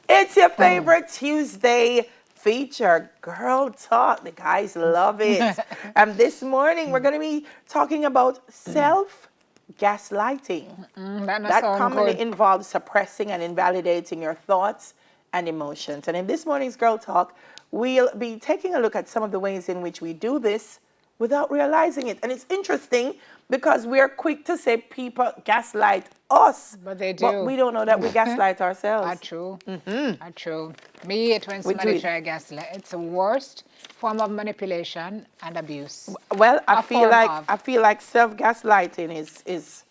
It's your favorite Tuesday feature, Girl Talk. The guys love it. And this morning, we're going to be talking about self-gaslighting. That commonly involves suppressing and invalidating your thoughts and emotions. And in this morning's Girl Talk, we'll be taking a look at some of the ways in which we do this without realizing it. And it's interesting because we're quick to say people gaslight us. But they do. But we don't know that we gaslight ourselves. Not true. Not true. Me, it when somebody try gaslight. It's the worst form of manipulation and abuse. Well, I feel like self-gaslighting is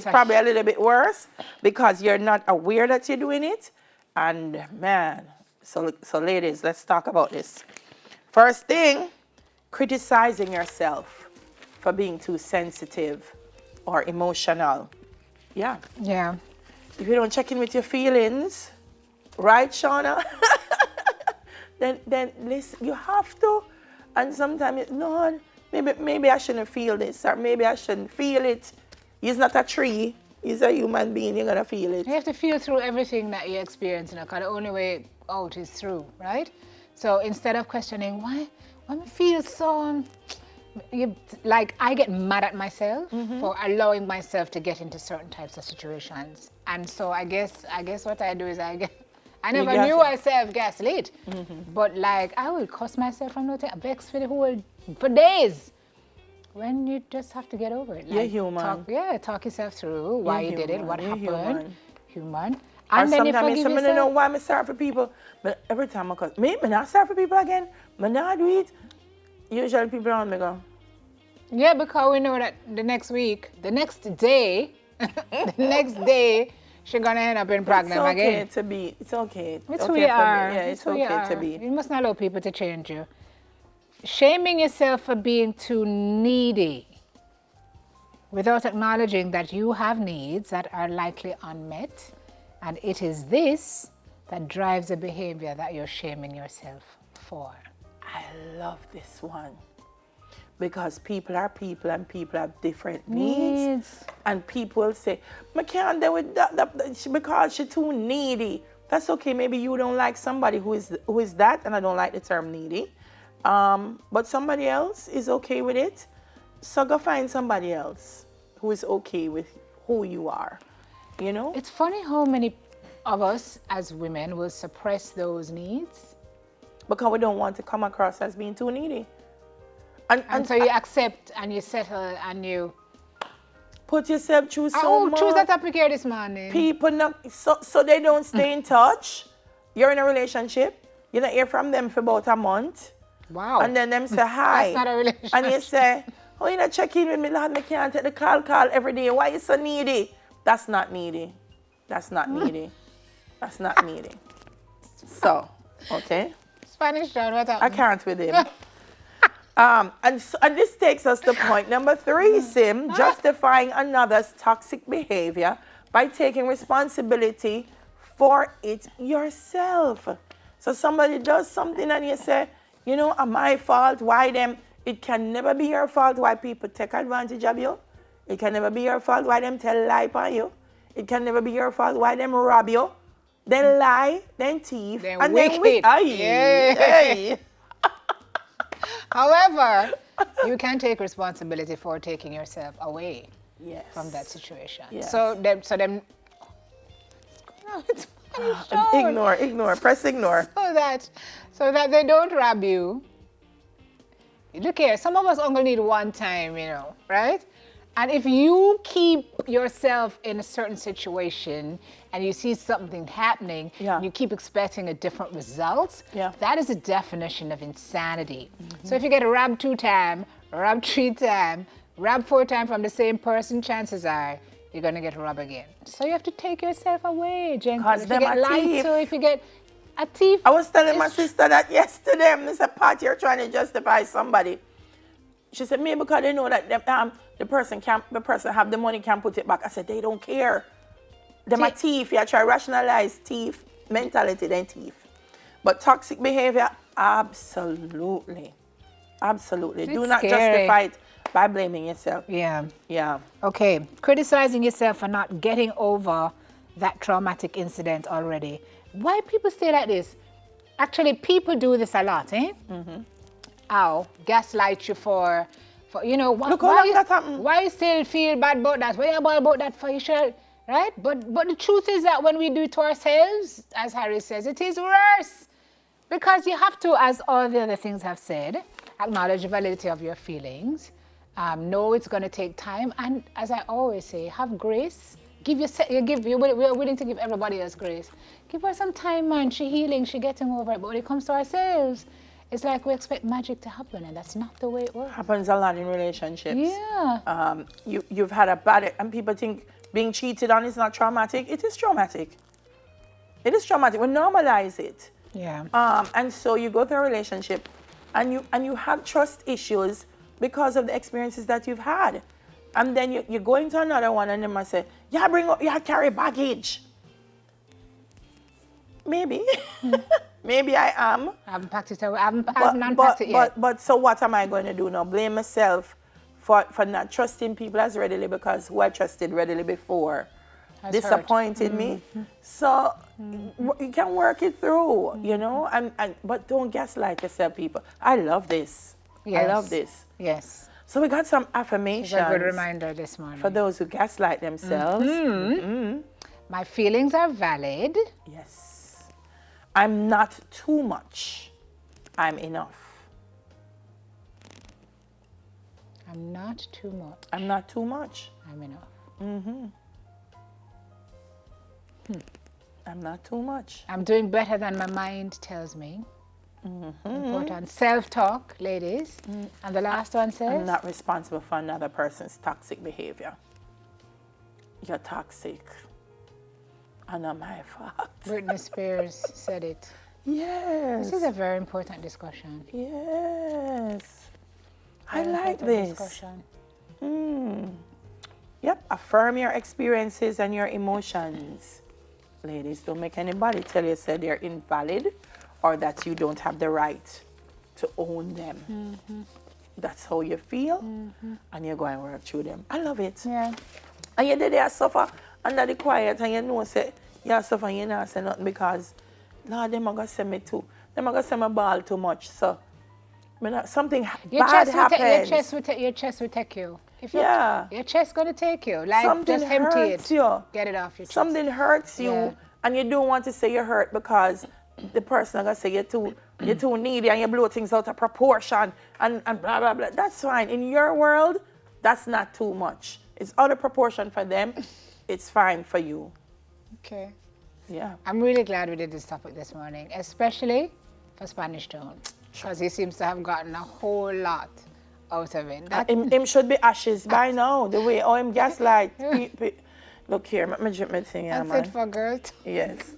probably a little bit worse because you're not aware that you're doing it. And man, so ladies, let's talk about this. First thing, criticizing yourself for being too sensitive or emotional. Yeah. Yeah. If you don't check in with your feelings, right, Shauna? then listen, you have to. And sometimes, no, maybe I shouldn't feel this, or maybe I shouldn't feel it. He's not a tree. He's a human being. You're gonna feel it. You have to feel through everything that you experience, because the only way out is through, right? So instead of questioning why I feel so, I get mad at myself for allowing myself to get into certain types of situations. And so I guess what I do is I never knew I self-gaslit, but I will cuss myself from nothing, vex for days. When you just have to get over it. You're human. Talk yourself through why you did it, what happened. Human. And then you forgive yourself. I don't know why I'm sorry for people, but every time I cuss, I'm not sorry for people again, I'm not do it. Usually people around me go. Yeah, because we know that the next day, she's gonna end up in pregnant again. It's okay. It's okay who you are. Yeah, it's okay to be. You must not allow people to change you. Shaming yourself for being too needy without acknowledging that you have needs that are likely unmet, and it is this that drives the behavior that you're shaming yourself for. I love this one because people are people and people have different needs. And people will say, I can't deal with that because she's too needy. That's okay. Maybe you don't like somebody who is that, and I don't like the term needy. But somebody else is okay with it. So go find somebody else who is okay with who you are. You know? It's funny how many of us as women will suppress those needs. Because we don't want to come across as being too needy. And so you accept and you settle and you put yourself through so much. Choose that topic here this morning. People not so they don't stay in touch. You're in a relationship. You don't hear from them for about a month. Wow. And then them say hi. That's not a relationship. And you say, oh, you not check in with me, Lord, I can't take the call every day. Why you so needy? That's not needy. That's not needy. That's not needy. So, okay. Spanish John, what happened? I can't with him. And this takes us to point number 3, Sim, justifying another's toxic behavior by taking responsibility for it yourself. So somebody does something and you say, you know, my fault, why them? It can never be your fault why people take advantage of you. It can never be your fault why them tell lie on you. It can never be your fault why them rob you. Then lie, then thief, then and wicked. then hey. However, you can take responsibility for taking yourself away from that situation. Yes. So them ignore, press ignore. So that they don't rob you. Look here, some of us only need one time, right? And if you keep yourself in a certain situation and you see something happening, and you keep expecting a different result, that is a definition of insanity. So if you get robbed 2 times, robbed 3 times, robbed 4 times from the same person, chances are you're going to get robbed again. So you have to take yourself away, Jenkins. If you get lied to, if you get a thief. I was telling my sister that yesterday. There's a part you're trying to justify somebody. She said, maybe because they know that the person have the money, can't put it back. I said, they don't care. Them a thief. You try to rationalize thief mentality, then thief. But toxic behavior, absolutely. Absolutely. Do not justify it by blaming yourself. Yeah. Yeah. Okay. Criticizing yourself for not getting over that traumatic incident already. Why people stay like this? Actually, people do this a lot, eh? Ow, gaslight you for you know, Look how long that happened. why you still feel bad about that? Why you bad about that for you should, right? But the truth is that when we do it to ourselves, as Harry says, it is worse. Because you have to, as all the other things have said, acknowledge the validity of your feelings. Know it's going to take time. And as I always say, have grace. We're willing to give everybody else grace. Give her some time, man. She healing, she getting over it. But when it comes to ourselves, it's like we expect magic to happen, and that's not the way it works. Happens a lot in relationships. Yeah. You've had a bad, and people think being cheated on is not traumatic. It is traumatic. It is traumatic. We normalize it. Yeah. And so you go through a relationship, and you have trust issues because of the experiences that you've had, and then you go into another one, and they must say, "Yeah, carry baggage." Maybe. Maybe I am. I haven't practiced it. I haven't unpacked it yet. But so what am I going to do now? Blame myself for not trusting people as readily because who I trusted readily before disappointed me. So you can work it through, you know. But don't gaslight yourself, people. I love this. Yes. I love this. Yes. So we got some affirmations. It's a good reminder this morning. For those who gaslight themselves. My feelings are valid. Yes. I'm not too much. I'm enough. I'm not too much. I'm not too much. I'm enough. I'm not too much. I'm doing better than my mind tells me. Important. Self-talk, ladies. And the last one says? I'm not responsible for another person's toxic behavior. You're toxic. And not my fault. Britney Spears said it. Yes. This is a very important discussion. Yes. I Very like important this. discussion. Yep. Affirm your experiences and your emotions. Ladies, don't make anybody tell you that they're invalid or that you don't have the right to own them. That's how you feel, and you're going to work through them. I love it. Yeah. And you did suffer under the quiet, and you know, say, you suffer and you not say nothing because, Lord, them are going to say me too. Them are going to say my ball too much. So, something bad happens. Your chest will take you. Your chest going to take you. Like, something just empty hurts it. you. Get it off your chest. Something hurts you, and you don't want to say you're hurt because the person is going to say you're too needy and you blow things out of proportion and blah, blah, blah. That's fine. In your world, that's not too much. It's out of proportion for them. It's fine for you. Okay. Yeah. I'm really glad we did this topic this morning, especially for Spanish Town, because he seems to have gotten a whole lot out of it. Him should be ashes by now, the way him gaslight. Look here, my thing, That's man. it for girls. Yes.